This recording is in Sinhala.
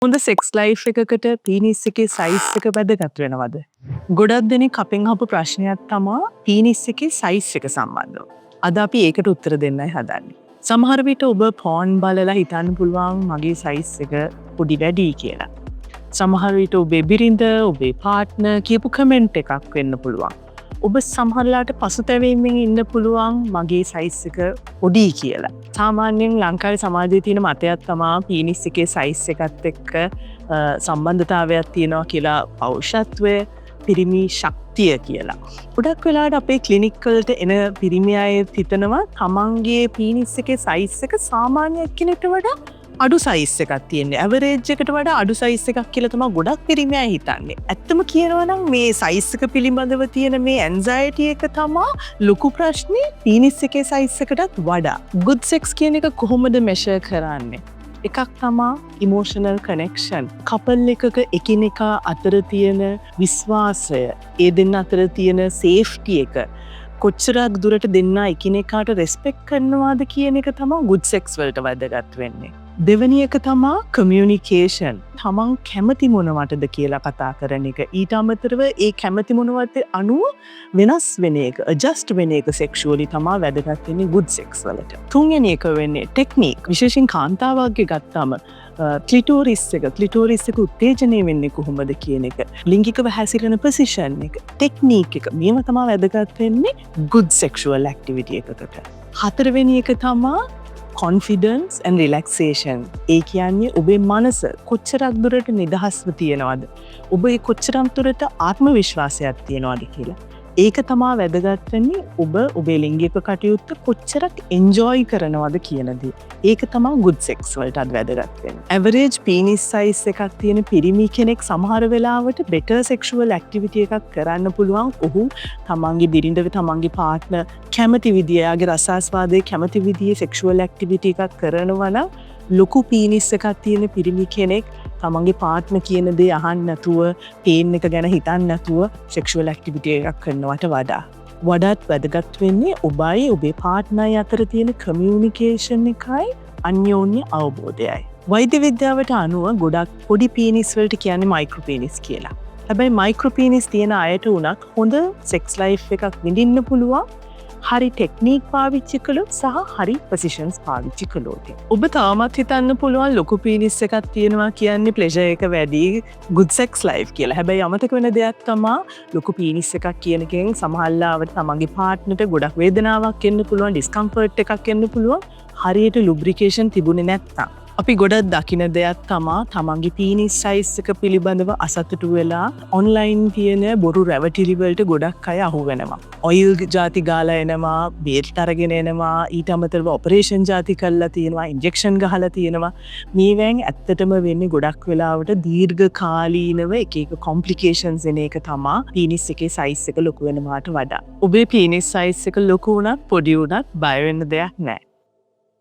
හොඳ සෙක්ස් ලයිෆ් එකකට පීනිස් එකේ සයිස් එක වැදගත් වෙනවද? ගොඩක් දෙනෙක් අපෙන් අහපු ප්‍රශ්නයක් තමා පීනිස් එකේ සයිස් එක සම්බන්ධව. අද අපි ඒකට උත්තර දෙන්නයි හදන්නේ. සමහර විට ඔබ ෆෝන් බලලා හිතන්න පුළුවන් මගේ සයිස් එක පොඩි වැඩි කියලා. සමහර විට ඔබේ බිරිඳ, ඔබේ පාර්ට්නර් කියපු කමෙන්ට් එකක් වෙන්න පුළුවන්. ඔබ සමහරලාට පසුතැවීමෙන් ඉන්න පුළුවන් මගේ සයිස් එක පොඩි කියලා. සාමාන්‍යයෙන් ලංකාවේ සමාජයේ තියෙන මතයක් තමා පීනිස් එකේ සයිස් එකත් එක්ක සම්බන්ධතාවයක් තියෙනවා කියලා පෞරුෂත්වය, පිරිමි ශක්තිය කියලා. ගොඩක් වෙලාවට අපේ ක්ලිනික් වලට එන පිරිමි අය හිතනවා තමන්ගේ පීනිස් එකේ සයිස් එක සාමාන්‍ය කෙනෙක්ට වඩා අඩු සයිස් එකක් තියෙන්නේ. ඇවරේජ් එකට වඩා අඩු සයිස් එකක් කියලා තමයි ගොඩක් පිරිමි අය හිතන්නේ. ඇත්තම කියනවා නම් මේ සයිස් එක පිළිබඳව තියෙන මේ ඇන්සයිටි එක තමයි ලොකු ප්‍රශ්නේ පීනිස් එකේ සයිස් එකටත් වඩා. good sex කියන එක කොහොමද measure කරන්නේ? එකක් තමා emotional connection. කපල් එකක එකිනෙකා අතර තියෙන විශ්වාසය, ඒ දෙන්න අතර තියෙන safety එක කොච්චරක් දුරට දෙන්න එකිනෙකාට respect කරනවාද කියන එක තමයි good sex වලට වැදගත් වෙන්නේ. දෙවැනි එක තමා communication. තමන් කැමති මොනවටද කියලා කතා කරන එක. ඊට අමතරව ඒ කැමති මොනවට අනුව වෙනස් වෙන එක, adjust වෙන එක sexually තමා වැදගත් වෙන්නේ good sex වලට. තුන්වෙනි එක වෙන්නේ technique. විශේෂයෙන් කාන්තාවගේ ගත්තාම ක්ලිටෝරිස් එක උත්තේජනය වෙන්නේ කොහොමද කියන එක. ලිංගිකව හැසිරෙන position එක, technique එක. මේව තමා වැදගත් වෙන්නේ good sexual activity එකකට. හතරවෙනි එක තමා confidence and relaxation. ඒ කියන්නේ ඔබේ මනස කොච්චරක් දුරට නිදහස්ව තියෙනවද? ඔබ කොච්චරක් දුරට ආත්ම විශ්වාසයක් තියෙනවද කියලා. ඒක තමා වැදගත් වෙන්නේ ඔබ ඔබේ ලිංගික කටයුත්ත කොච්චරක් enjoy කරනවද කියන දේ. ඒක තමා good sex වලටත් වැදගත් වෙන්නේ. average penis size එකක් තියෙන පිරිමි කෙනෙක් සමහර වෙලාවට better sexual activity එකක් කරන්න පුළුවන්. ඔහු තමන්ගේ බිරිඳව, තමන්ගේ partner කැමති විදිය, යාගේ රසාස්වාදයේ කැමති විදියේ sexual activity එකක් කරනවා නම් ලොකු පීනිස් එකක් තියෙන පිරිමි කෙනෙක් තමන්ගේ පාර්ට්නර් කියන දේ අහන්න නැතුව, පේන් එක ගැන හිතන්න නැතුව sexual activity එකක් කරනවට වඩාත් වැදගත් වෙන්නේ ඔබයි ඔබේ පාර්ට්නර් අතර තියෙන communication එකයි අන්‍යෝන්‍ය අවබෝධයයි. වෛද්‍ය විද්‍යාවට අනුව ගොඩක් පොඩි පීනිස් වලට කියන්නේ මයික්‍රෝ පීනිස් කියලා. හැබැයි මයික්‍රෝ පීනිස් තියෙන අයට උනත් හොඳ sex life එකක් විඳින්න පුළුවන්. හරි ටෙක්නික් පාවිච්චි කළොත් සහ හරි පොසිෂන්ස් පාවිච්චි කළොත්. ඔබ තාමත් හිතන්න පුළුවන් ලොකු පීනිස් එකක් තියෙනවා කියන්නේ ප්ලෙෂර් එක වැඩි, good sex life කියලා. හැබැයි අමතක වෙන දෙයක් තමා ලොකු පීනිස් එකක් කියන එකෙන් සමහරවිට තමන්ගේ පාර්ට්නර්ට ගොඩක් වේදනාවක් එන්න පුළුවන්, ඩිස්කම්ෆර්ට් එකක් එන්න පුළුවන්. හරියට ලුබ්‍රිකේෂන් තිබුණේ නැත්තම්. අපි ගොඩක් දකින දෙයක් තමා තමන්ගේ පීනිස් සයිස් එක පිළිබඳව අසතුටු වෙලා ඔන්ලයින් තියෙන බොරු රැවටිලි වලට ගොඩක් අය අහු වෙනවා. ඔයිල් ಜಾති ගාලා එනවා, බේත් අරගෙන එනවා, ඊට අමතරව ඔපරේෂන් ಜಾති කරලා තියෙනවා, ඉන්ජෙක්ෂන් ගහලා තියෙනවා. මේවෙන් ඇත්තටම වෙන්නේ ගොඩක් වෙලාවට දීර්ඝ කාලීනව එක කොම්ප්ලිකේෂන්ස් එන එක තමා පීනිස් එකේ සයිස් එක ලොකු වෙනවාට වඩා. ඔබේ පීනිස් සයිස් එක ලොකු වුණත් පොඩි වුණත් බය වෙන්න දෙයක් නැහැ.